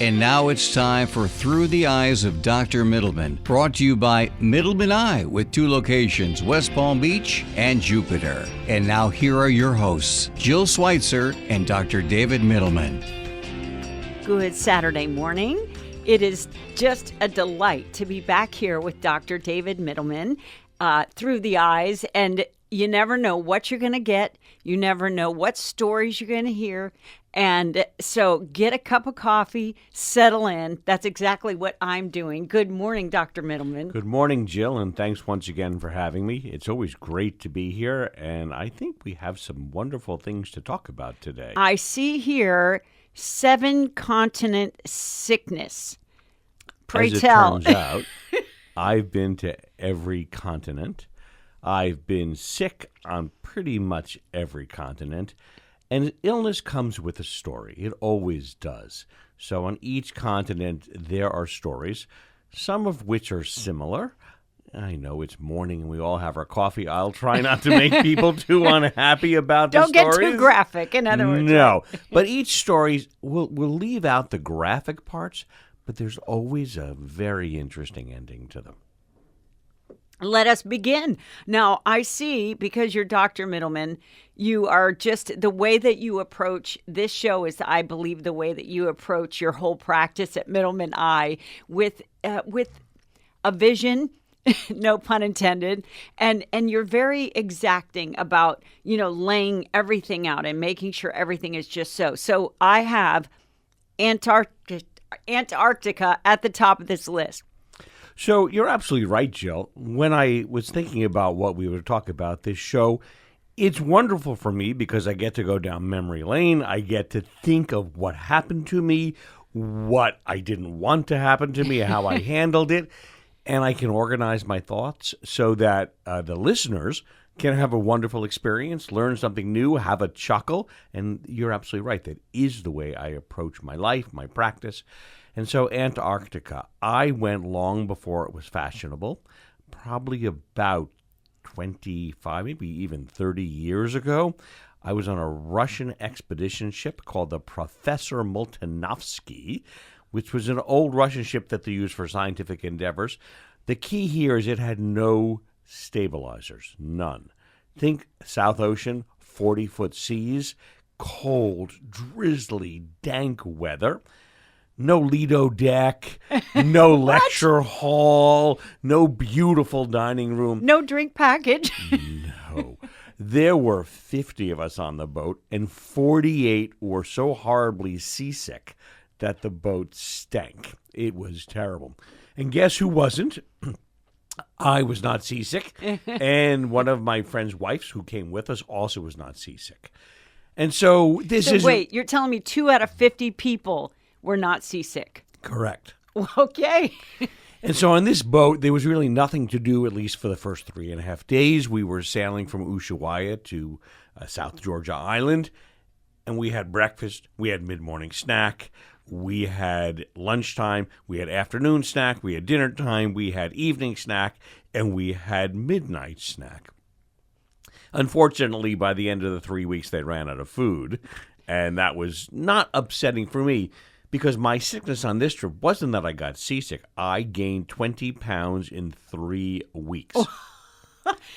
And now it's time for Through the Eyes of Dr. Mittleman, brought to you by Mittleman Eye, with 2 locations, West Palm Beach and Jupiter. And now here are your hosts, Jill Schweitzer and Dr. David Mittleman. Good Saturday morning. It is just a delight to be back here with Dr. David Mittleman, Through the Eyes. And you never know what you're going to get. You never know what stories you're going to hear. And so get a cup of coffee, settle in. That's exactly what I'm doing. Good morning, Dr. Mittleman. Good morning, Jill, and thanks once again for having me. It's always great to be here, and I think we have some wonderful things to talk about today. I see here 7-continent sickness. Pray tell. As it turns out, I've been to every continent. I've been sick on pretty much every continent. And illness comes with a story. It always does. So on each continent, there are stories, some of which are similar. I know it's morning and we all have our coffee. I'll try not to make people too unhappy about the stories. Don't get too graphic, in other words. No, but each story, we'll leave out the graphic parts, but there's always a very interesting ending to them. Let us begin. Now, I see, because you're Dr. Mittleman, you are just, the way that you approach this show is, I believe, the way that you approach your whole practice at Mittleman Eye with a vision, no pun intended, and you're very exacting about, laying everything out and making sure everything is just so. So I have Antarctica at the top of this list. So you're absolutely right, Jill. When I was thinking about what we would talk about this show, it's wonderful for me because I get to go down memory lane. I get to think of what happened to me, what I didn't want to happen to me, how I handled it, and I can organize my thoughts so that the listeners can have a wonderful experience, learn something new, have a chuckle. And you're absolutely right. That is the way I approach my life, my practice. And so Antarctica, I went long before it was fashionable, probably about 25, maybe even 30 years ago. I was on a Russian expedition ship called the Professor Moltanovsky, which was an old Russian ship that they used for scientific endeavors. The key here is it had no stabilizers, none. Think South Ocean, 40-foot seas, cold, drizzly, dank weather. No Lido deck, no lecture hall, no beautiful dining room. No drink package. No. There were 50 of us on the boat, and 48 were so horribly seasick that the boat stank. It was terrible. And guess who wasn't? I was not seasick, and one of my friend's wives who came with us also was not seasick. And so wait, you're telling me 2 out of 50 people were not seasick? Correct. Okay. And so on this boat, there was really nothing to do, at least for the first 3.5 days. We were sailing from Ushuaia to South Georgia Island, and we had breakfast, we had mid-morning snack, we had lunchtime, we had afternoon snack, we had dinner time, we had evening snack, and we had midnight snack. Unfortunately, by the end of the 3 weeks, they ran out of food, and that was not upsetting for me, because my sickness on this trip wasn't that I got seasick. I gained 20 pounds in 3 weeks.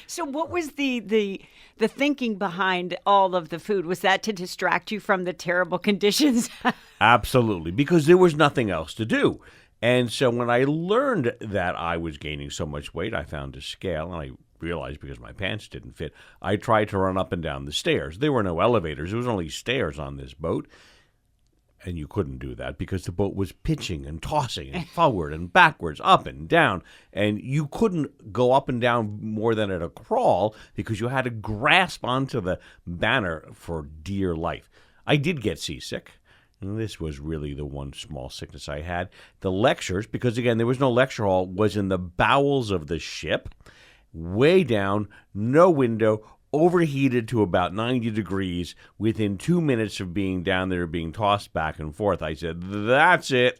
So what was the thinking behind all of the food? Was that to distract you from the terrible conditions? Absolutely, because there was nothing else to do. And so when I learned that I was gaining so much weight, I found a scale, and I realized because my pants didn't fit, I tried to run up and down the stairs. There were no elevators. There was only stairs on this boat. And you couldn't do that because the boat was pitching and tossing and forward and backwards, up and down. And you couldn't go up and down more than at a crawl because you had to grasp onto the banner for dear life. I did get seasick. And this was really the one small sickness I had. The lectures, because again, there was no lecture hall, was in the bowels of the ship, way down, no window, overheated to about 90 degrees. Within 2 minutes of being down there, being tossed back and forth, I said, that's it.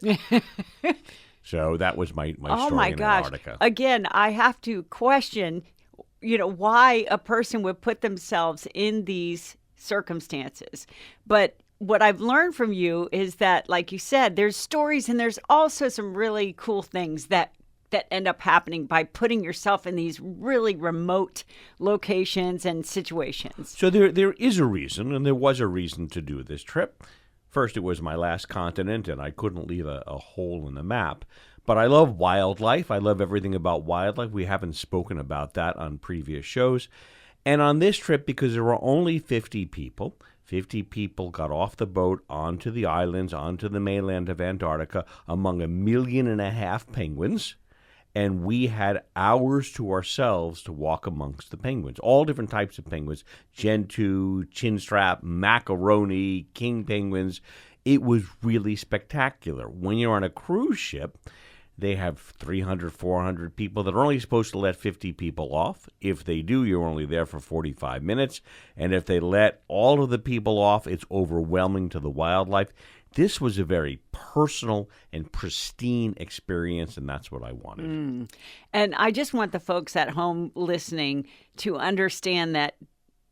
So that was my story in Antarctica. Again, I have to question, why a person would put themselves in these circumstances. But what I've learned from you is that, like you said, there's stories and there's also some really cool things that end up happening by putting yourself in these really remote locations and situations. So there is a reason, and there was a reason to do this trip. First, it was my last continent, and I couldn't leave a hole in the map. But I love wildlife. I love everything about wildlife. We haven't spoken about that on previous shows. And on this trip, because there were only 50 people got off the boat onto the islands, onto the mainland of Antarctica, among 1.5 million penguins. And we had hours to ourselves to walk amongst the penguins, all different types of penguins, Gentoo, chinstrap, macaroni, king penguins. It was really spectacular. When you're on a cruise ship, they have 300, 400 people that are only supposed to let 50 people off. If they do, you're only there for 45 minutes. And if they let all of the people off, it's overwhelming to the wildlife. This was a very personal and pristine experience, and that's what I wanted. And I just want the folks at home listening to understand that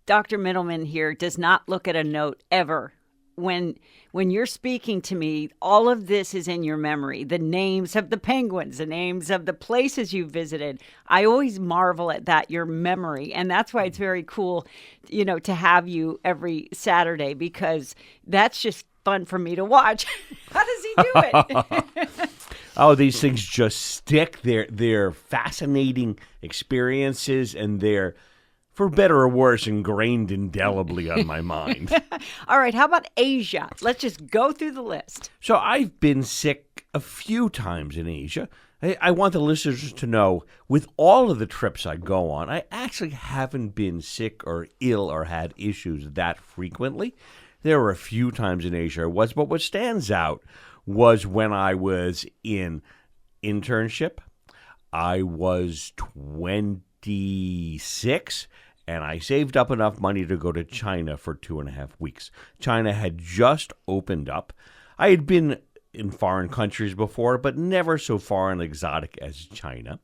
Dr. Mittleman here does not look at a note ever. When you're speaking to me, all of this is in your memory. The names of the penguins, the names of the places you visited. I always marvel at that, your memory. And that's why it's very cool, to have you every Saturday, because that's just fun for me to watch. How does he do it? Oh, these things just stick. They're fascinating experiences, and they're, for better or worse, ingrained indelibly on my mind. All right, how about Asia? Let's just go through the list. So I've been sick a few times in Asia. I want the listeners to know, with all of the trips I go on, I actually haven't been sick or ill or had issues that frequently. There were a few times in Asia but what stands out was when I was in internship. I was 26, and I saved up enough money to go to China for 2.5 weeks. China had just opened up. I had been in foreign countries before, but never so far and exotic as China.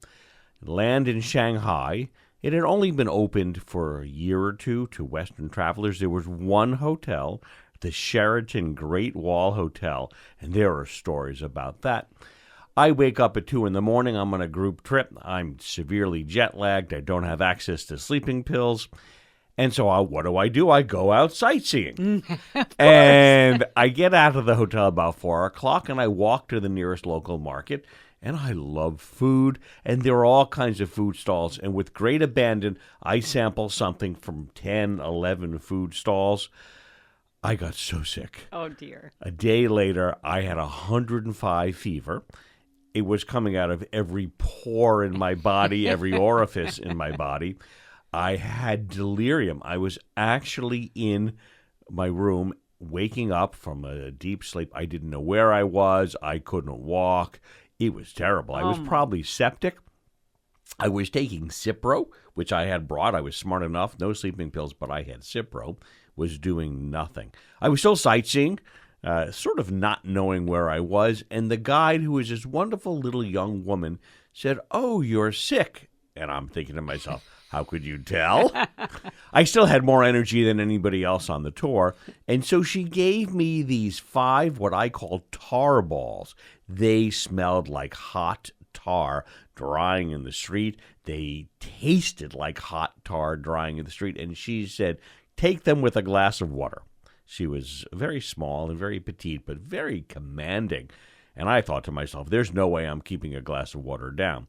Land in Shanghai. It had only been opened for a year or two to Western travelers. There was one hotel, the Sheraton Great Wall Hotel, and there are stories about that. I wake up at 2 in the morning. I'm on a group trip. I'm severely jet lagged. I don't have access to sleeping pills. And so what do? I go out sightseeing. And I get out of the hotel about 4 o'clock, and I walk to the nearest local market. And I love food, and there are all kinds of food stalls. And with great abandon, I sample something from 10, 11 food stalls. I got so sick. Oh, dear. A day later, I had 105 fever. It was coming out of every pore in my body, every orifice in my body. I had delirium. I was actually in my room, waking up from a deep sleep. I didn't know where I was. I couldn't walk. It was terrible. I was probably septic. I was taking Cipro, which I had brought. I was smart enough. No sleeping pills, but I had Cipro. Was doing nothing. I was still sightseeing, sort of not knowing where I was. And the guide, who was this wonderful little young woman, said, "Oh, you're sick." And I'm thinking to myself, how could you tell? I still had more energy than anybody else on the tour. And so she gave me these 5 what I call tar balls. They smelled like hot tar drying in the street. They tasted like hot tar drying in the street. And she said, take them with a glass of water. She was very small and very petite, but very commanding. And I thought to myself, there's no way I'm keeping a glass of water down.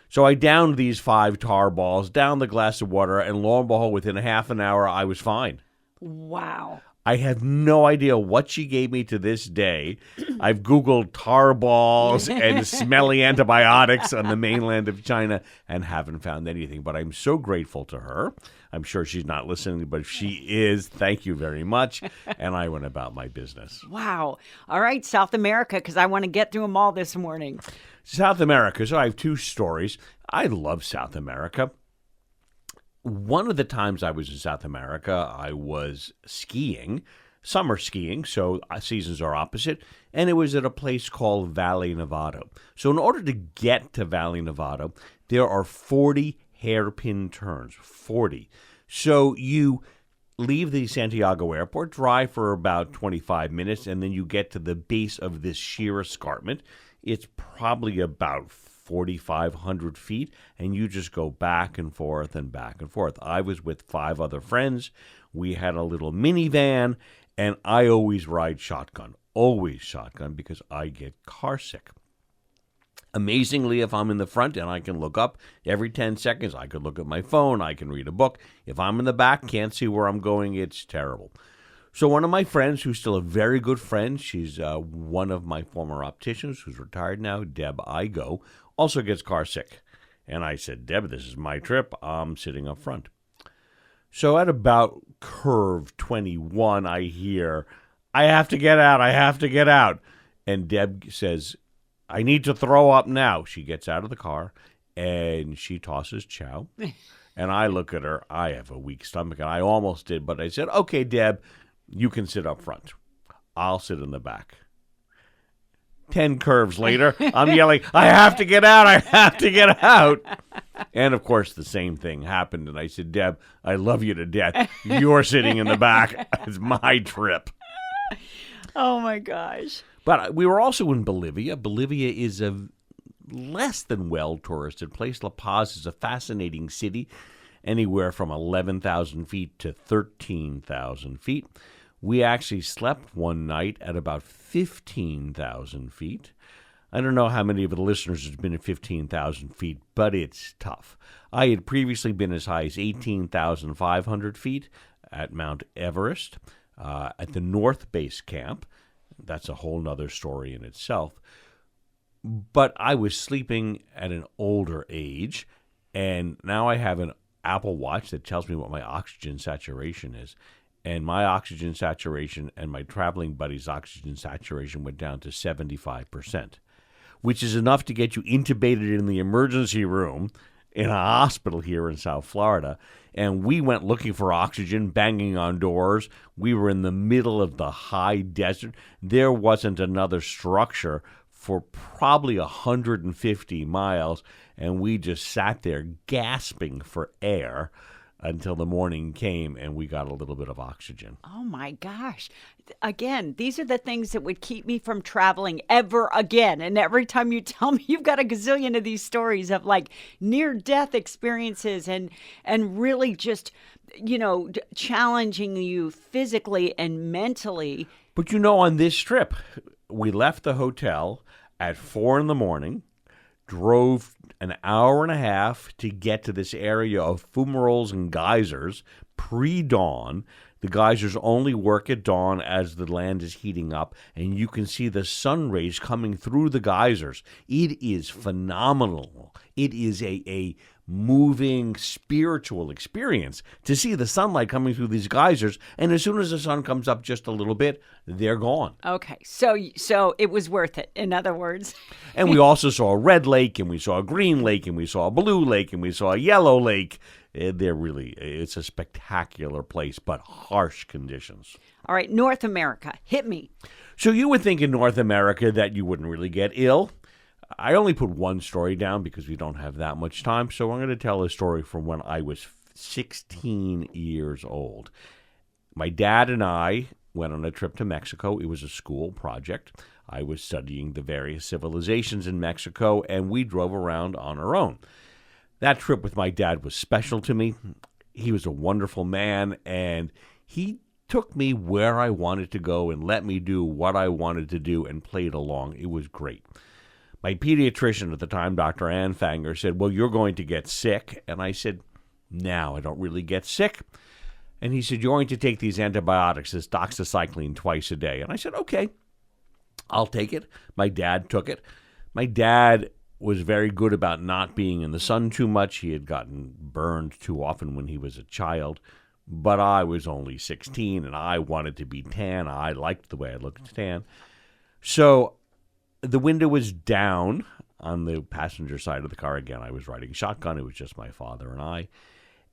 So I downed these 5 tar balls, downed the glass of water, and lo and behold, within half an hour, I was fine. Wow. I have no idea what she gave me to this day. I've Googled tar balls and smelly antibiotics on the mainland of China and haven't found anything. But I'm so grateful to her. I'm sure she's not listening, but if she is, thank you very much. And I went about my business. Wow. All right, South America, because I want to get through them all this morning. South America. So I have 2 stories. I love South America. One of the times I was in South America, I was skiing, summer skiing, so seasons are opposite, and it was at a place called Valle Nevado. So in order to get to Valle Nevado, there are 40 hairpin turns, 40. So you leave the Santiago airport, drive for about 25 minutes, and then you get to the base of this sheer escarpment. It's probably about 4,500 feet, and you just go back and forth and back and forth. I was with 5 other friends. We had a little minivan, and I always ride shotgun, because I get car sick. Amazingly, if I'm in the front and I can look up every 10 seconds, I could look at my phone, I can read a book. If I'm in the back, can't see where I'm going, it's terrible. So one of my friends, who's still a very good friend, she's one of my former opticians, who's retired now, Deb Igo, also gets car sick. And I said, Deb, this is my trip. I'm sitting up front. So at about curve 21, I hear, I have to get out. And Deb says, I need to throw up now. She gets out of the car and she tosses chow. And I look at her. I have a weak stomach, and I almost did, but I said, okay, Deb, you can sit up front. I'll sit in the back. 10 curves later, I'm yelling, I have to get out. And, of course, the same thing happened. And I said, Deb, I love you to death. You're sitting in the back. It's my trip. Oh, my gosh. But we were also in Bolivia. Bolivia is a less than well-touristed place. La Paz is a fascinating city, anywhere from 11,000 feet to 13,000 feet. We actually slept one night at about 15,000 feet. I don't know how many of the listeners have been at 15,000 feet, but it's tough. I had previously been as high as 18,500 feet at Mount Everest, at the North Base Camp. That's a whole nother story in itself. But I was sleeping at an older age, and now I have an Apple Watch that tells me what my oxygen saturation is. And my oxygen saturation and my traveling buddy's oxygen saturation went down to 75%, which is enough to get you intubated in the emergency room in a hospital here in South Florida. And we went looking for oxygen, banging on doors. We were in the middle of the high desert. There wasn't another structure for probably 150 miles, and we just sat there gasping for air until the morning came and we got a little bit of oxygen. Oh, my gosh. Again, these are the things that would keep me from traveling ever again. And every time you tell me, you've got a gazillion of these stories of like near-death experiences and really just, challenging you physically and mentally. But on this trip, we left the hotel at 4 a.m, drove an hour and a half to get to this area of fumaroles and geysers pre-dawn. The geysers only work at dawn as the land is heating up, and you can see the sun rays coming through the geysers. It is phenomenal. It is a moving spiritual experience to see the sunlight coming through these geysers, and as soon as the sun comes up just a little bit, they're gone. Okay, so it was worth it, in other words. And we also saw a red lake, and we saw a green lake, and we saw a blue lake, and we saw a yellow lake. It's a spectacular place, but harsh conditions. All right, North America, hit me. So you would think in North America that you wouldn't really get ill. I only put one story down because we don't have that much time, so I'm going to tell a story from when I was 16 years old. My dad and I went on a trip to Mexico. It was a school project. I was studying the various civilizations in Mexico, and we drove around on our own. That trip with my dad was special to me. He was a wonderful man, and he took me where I wanted to go and let me do what I wanted to do and played along. It was great. My pediatrician at the time, Dr. Ann Fanger, said, well, you're going to get sick. And I said, no, I don't really get sick. And he said, you're going to take these antibiotics, this doxycycline, twice a day. And I said, okay, I'll take it. My dad took it. My dad was very good about not being in the sun too much. He had gotten burned too often when he was a child. But I was only 16, and I wanted to be tan. I liked the way I looked tan. So the window was down on the passenger side of the car. Again, I was riding shotgun. It was just my father and I.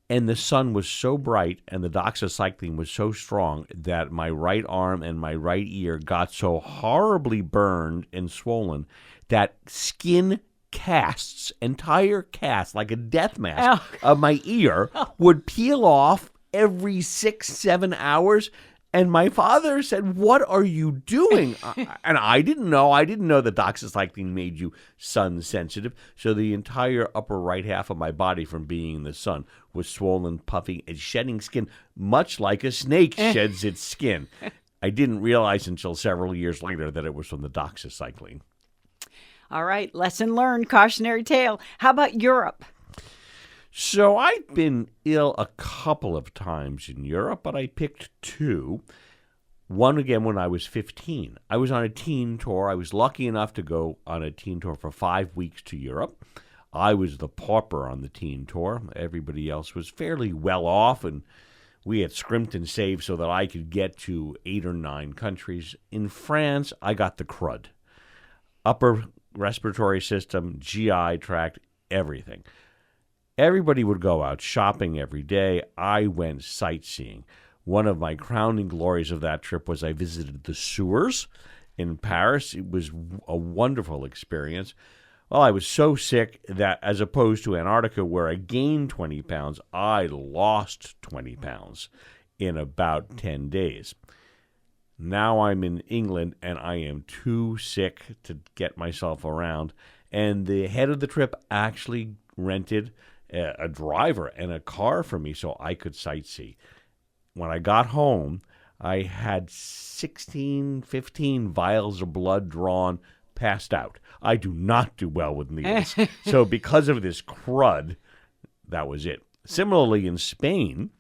And the sun was so bright and the doxycycline was so strong that my right arm and my right ear got so horribly burned and swollen that skin casts, entire casts, like a death mask of my ear would peel off every 6-7 hours. And my father said, "What are you doing?" And I didn't know. I didn't know that doxycycline made you sun sensitive. So the entire upper right half of my body from being in the sun was swollen, puffy, and shedding skin, much like a snake sheds its skin. I didn't realize until several years later that it was from the doxycycline. All right, lesson learned, cautionary tale. How about Europe? So I've been ill a couple of times in Europe, but I picked two. One again when I was 15. I was on a teen tour. I was lucky enough to go on a teen tour for 5 weeks to Europe. I was the pauper on the teen tour. Everybody else was fairly well off, and we had scrimped and saved so that I could get to 8 or 9 countries. In France, I got the crud. Upper respiratory system, GI tract, everything. Everybody would go out shopping every day. I went sightseeing. One of my crowning glories of that trip was I visited the sewers in Paris. It was a wonderful experience. Well, I was so sick that as opposed to Antarctica where I gained 20 pounds, I lost 20 pounds in about 10 days. Now I'm in England and I am too sick to get myself around. And the head of the trip actually rented a driver and a car for me so I could sightsee. When I got home, I had 15 vials of blood drawn, passed out. I do not do well with needles. So because of this crud, that was it. Similarly, in Spain,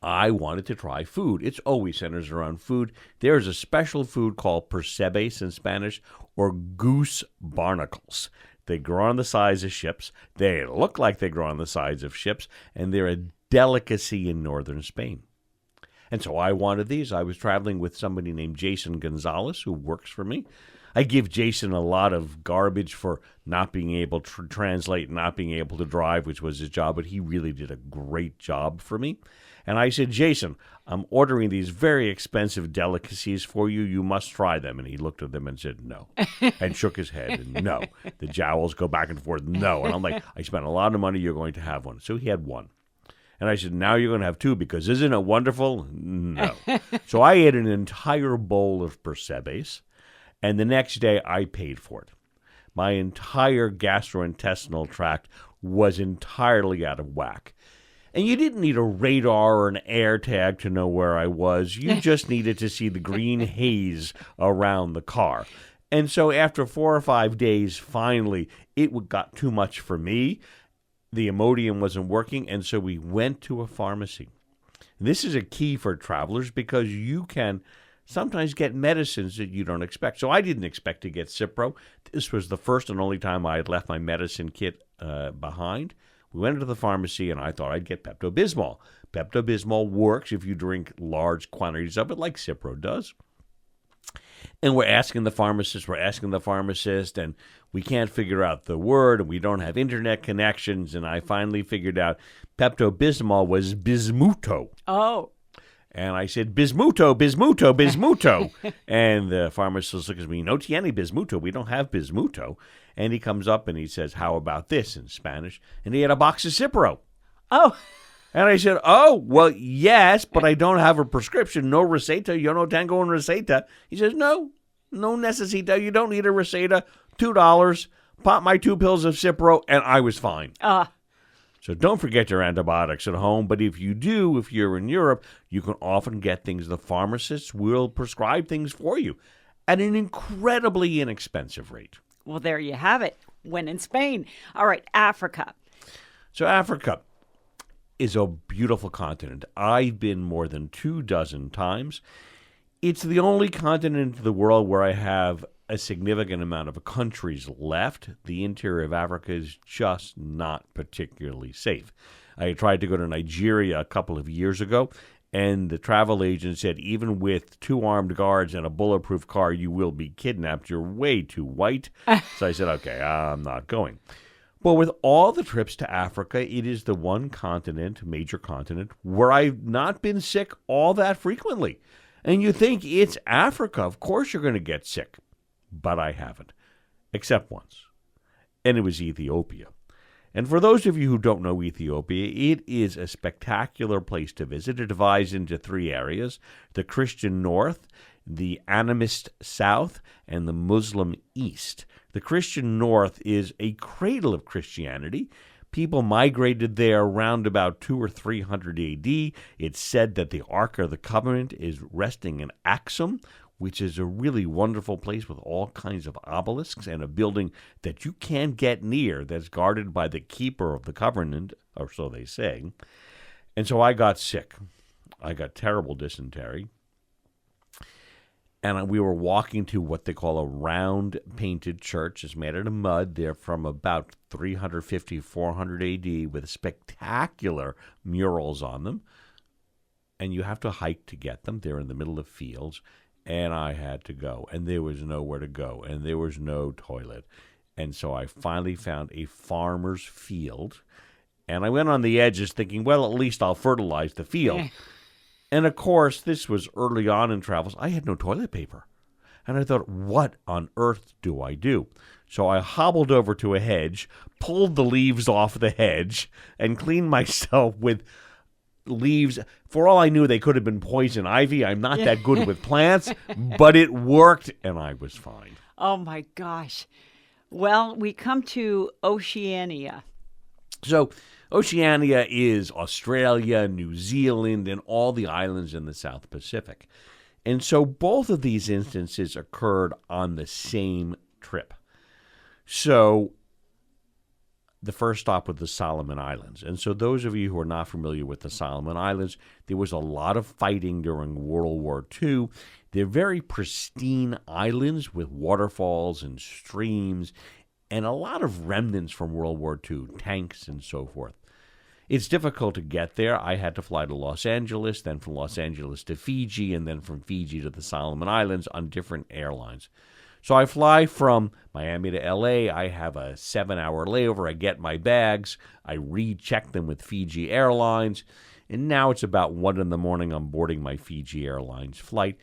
I wanted to try food. It's always centers around food. There's a special food called percebes in Spanish, or goose barnacles. They grow on the sides of ships. They look like they grow on the sides of ships, and they're a delicacy in northern Spain. And so I wanted these. I was traveling with somebody named Jason Gonzalez, who works for me. I give Jason a lot of garbage for not being able to translate, not being able to drive, which was his job, but he really did a great job for me. And I said, "Jason, I'm ordering these very expensive delicacies for you. You must try them." And he looked at them and said, "No," and shook his head, and no. The jowls go back and forth, no. And I'm like, "I spent a lot of money. You're going to have one." So he had one. And I said, "Now you're going to have two because isn't it wonderful?" No. So I ate an entire bowl of percebes, and the next day I paid for it. My entire gastrointestinal tract was entirely out of whack. And you didn't need a radar or an air tag to know where I was. You just needed to see the green haze around the car. And so after 4 or 5 days, finally, it got too much for me. The Imodium wasn't working, and so we went to a pharmacy. This is a key for travelers because you can sometimes get medicines that you don't expect. So I didn't expect to get Cipro. This was the first and only time I had left my medicine kit behind. We went into the pharmacy, and I thought I'd get Pepto-Bismol. Pepto-Bismol works if you drink large quantities of it, like Cipro does. And we're asking the pharmacist, and we can't figure out the word, and we don't have internet connections, and I finally figured out Pepto-Bismol was Bismuto. Oh. And I said, Bismuto. And the pharmacist looks at me, "No tiene Bismuto. We don't have Bismuto." And he comes up and he says, "How about this?" in Spanish. And he had a box of Cipro. Oh. And I said, "Oh, well, yes, but I don't have a prescription. No receta. Yo no tengo un receta." He says, no necesita. You don't need a receta. $2. Pop my 2 pills of Cipro, and I was fine. So don't forget your antibiotics at home. But if you do, if you're in Europe, you can often get things. The pharmacists will prescribe things for you at an incredibly inexpensive rate. Well, there you have it. When in Spain. All right, Africa. So Africa is a beautiful continent. I've been more than 24 times. It's the only continent in the world where I have a significant amount of countries left. The interior of Africa is just not particularly safe. I tried to go to Nigeria a couple of years ago, and the travel agent said, even with 2 armed guards and a bulletproof car, you will be kidnapped. You're way too white. So I said, okay, I'm not going. Well, with all the trips to Africa, it is the one continent, major continent, where I've not been sick all that frequently. And you think it's Africa. Of course you're going to get sick. But I haven't, except once. And it was Ethiopia. And for those of you who don't know Ethiopia, it is a spectacular place to visit. It divides into 3 areas: the Christian north, the animist south, and the Muslim east. The Christian north is a cradle of Christianity. People migrated there around about 200 or 300 AD. It's said that the Ark of the Covenant is resting in Axum, which is a really wonderful place with all kinds of obelisks and a building that you can't get near that's guarded by the keeper of the covenant, or so they say. And so I got sick. I got terrible dysentery. And we were walking to what they call a round painted church. It's made out of mud. They're from about 350, 400 AD with spectacular murals on them. And you have to hike to get them. They're in the middle of fields. And I had to go. And there was nowhere to go. And there was no toilet. And so I finally found a farmer's field. And I went on the edges thinking, well, at least I'll fertilize the field. And, of course, this was early on in travels. I had no toilet paper. And I thought, what on earth do I do? So I hobbled over to a hedge, pulled the leaves off the hedge, and cleaned myself with leaves. For all I knew, they could have been poison ivy. I'm not that good with plants, but it worked, and I was fine. Oh, my gosh. Well, we come to Oceania. So Oceania is Australia, New Zealand, and all the islands in the South Pacific. And so both of these instances occurred on the same trip. So the first stop was the Solomon Islands. And so those of you who are not familiar with the Solomon Islands, there was a lot of fighting during World War II. They're very pristine islands with waterfalls and streams and a lot of remnants from World War II, tanks and so forth. It's difficult to get there. I had to fly to Los Angeles, then from Los Angeles to Fiji, and then from Fiji to the Solomon Islands on different airlines. So I fly from Miami to L.A. I have a 7-hour layover. I get my bags. I recheck them with Fiji Airlines. And now it's about 1 in the morning. I'm boarding my Fiji Airlines flight,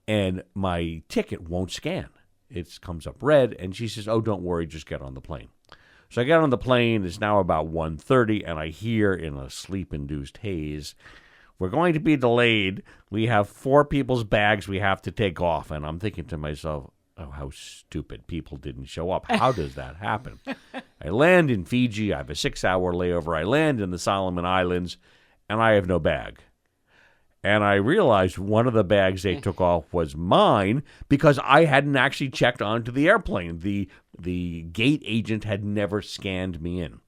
and my ticket won't scan. It comes up red, and she says, oh, don't worry, just get on the plane. So I get on the plane. It's now about 1:30, and I hear in a sleep-induced haze, we're going to be delayed. We have 4 people's bags we have to take off. And I'm thinking to myself, oh, how stupid. People didn't show up. How does that happen? I land in Fiji. I have a 6-hour layover. I land in the Solomon Islands, and I have no bag. And I realized one of the bags they took off was mine because I hadn't actually checked onto the airplane. The gate agent had never scanned me in.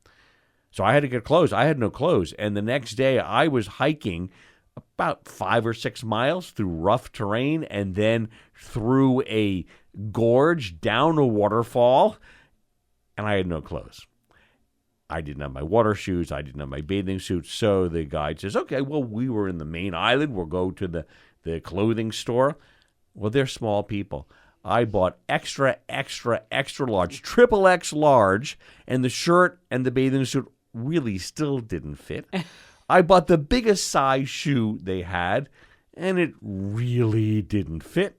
So I had to get clothes. I had no clothes. And the next day I was hiking about 5 or 6 miles through rough terrain and then through a gorge down a waterfall, and I had no clothes. I didn't have my water shoes. I didn't have my bathing suit. So the guide says, okay, well, we were in the main island. We'll go to the clothing store. Well, they're small people. I bought extra, extra, extra large, triple X large, and the shirt and the bathing suit really still didn't fit. I bought the biggest size shoe they had, and it really didn't fit.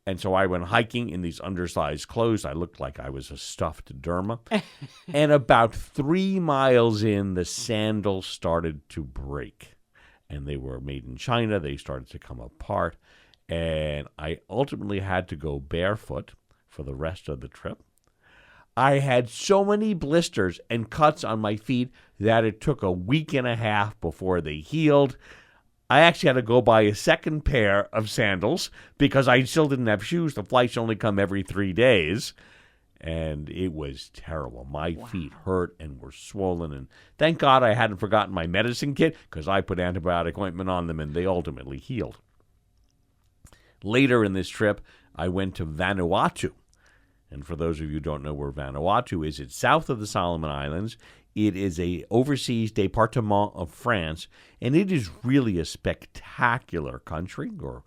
And so I went hiking in these undersized clothes. I looked like I was a stuffed Derma. And about 3 miles in, the sandals started to break. And they were made in China. They started to come apart. And I ultimately had to go barefoot for the rest of the trip. I had so many blisters and cuts on my feet that it took a week and a half before they healed. I actually had to go buy a second pair of sandals because I still didn't have shoes. The flights only come every 3 days. And it was terrible. My feet hurt and were swollen. And thank God I hadn't forgotten my medicine kit because I put antibiotic ointment on them and they ultimately healed. Later in this trip, I went to Vanuatu. And for those of you who don't know where Vanuatu is, it's south of the Solomon Islands. It is a overseas département of France, and it is really a spectacular country, or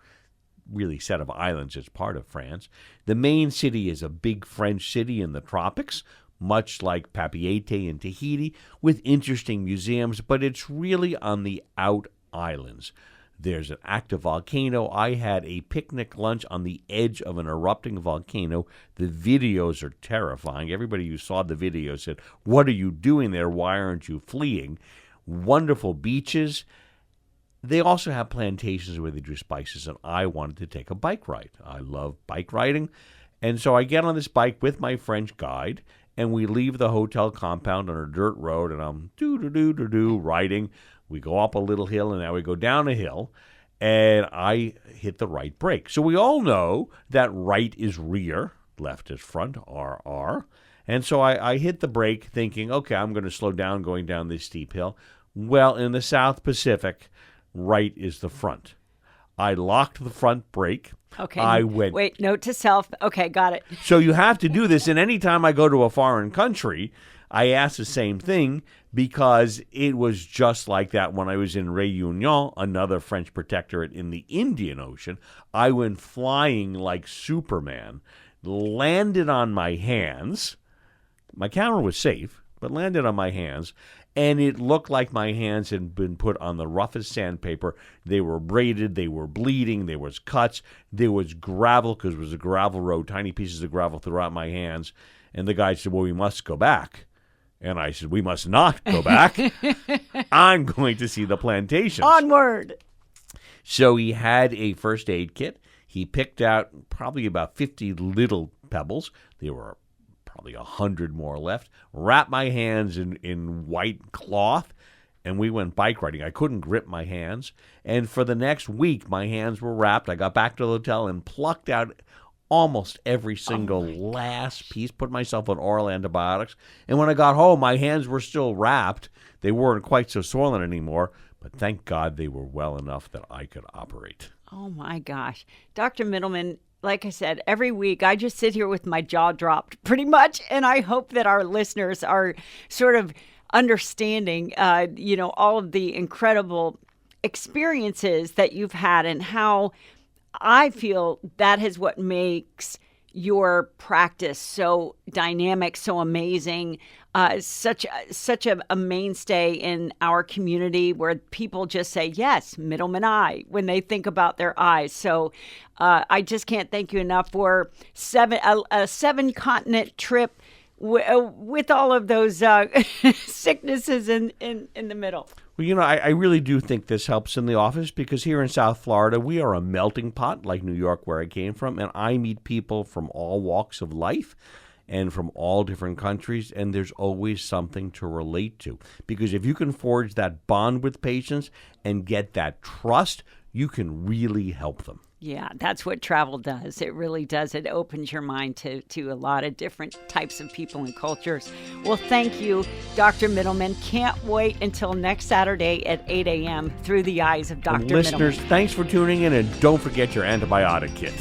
really set of islands as part of France. The main city is a big French city in the tropics, much like Papeete in Tahiti, with interesting museums, but it's really on the out islands. There's an active volcano. I had a picnic lunch on the edge of an erupting volcano. The videos are terrifying. Everybody who saw the video said, "What are you doing there? Why aren't you fleeing?" Wonderful beaches. They also have plantations where they do spices, and I wanted to take a bike ride. I love bike riding. And so I get on this bike with my French guide, and we leave the hotel compound on a dirt road, and I'm riding. We go up a little hill, and now we go down a hill, and I hit the right brake. So we all know that right is rear, left is front, RR. And so I hit the brake thinking, okay, I'm going to slow down going down this steep hill. Well, in the South Pacific, right is the front. I locked the front brake. Okay. I went. Wait, note to self. Okay, got it. So you have to do this. And anytime I go to a foreign country, I ask the same thing because it was just like that when I was in Réunion, another French protectorate in the Indian Ocean. I went flying like Superman, landed on my hands. My camera was safe, but landed on my hands. And it looked like my hands had been put on the roughest sandpaper. They were braided. They were bleeding. There was cuts. There was gravel because it was a gravel road, tiny pieces of gravel throughout my hands. And the guy said, well, we must go back. And I said, we must not go back. I'm going to see the plantations. Onward. So he had a first aid kit. He picked out probably about 50 little pebbles. There were probably 100 more left, wrapped my hands in white cloth, and we went bike riding. I couldn't grip my hands. And for the next week, my hands were wrapped. I got back to the hotel and plucked out almost every single last piece, put myself on oral antibiotics. And when I got home, my hands were still wrapped. They weren't quite so swollen anymore, but thank God they were well enough that I could operate. Oh, my gosh. Dr. Mittleman, like I said, every week I just sit here with my jaw dropped pretty much. And I hope that our listeners are sort of understanding, all of the incredible experiences that you've had and how I feel that is what makes your practice so dynamic, so amazing, such a mainstay in our community where people just say, yes, Mittleman eye, when they think about their eyes. So I just can't thank you enough for a 7-continent trip with all of those sicknesses in the middle. Well, I really do think this helps in the office because here in South Florida, we are a melting pot like New York, where I came from, and I meet people from all walks of life and from all different countries, and there's always something to relate to. Because if you can forge that bond with patients and get that trust, you can really help them. Yeah, that's what travel does. It really does. It opens your mind to a lot of different types of people and cultures. Well, thank you, Dr. Mittleman. Can't wait until next Saturday at 8 a.m. Through the Eyes of Dr. Listeners, Mittleman. thanks for tuning in, and don't forget your antibiotic kit.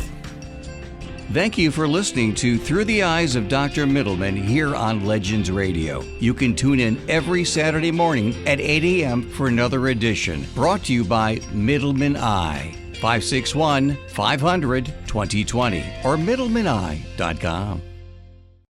Thank you for listening to Through the Eyes of Dr. Mittleman here on Legends Radio. You can tune in every Saturday morning at 8 a.m. for another edition, brought to you by Mittleman Eye. 561-500-2020 or mittlemaneye.com.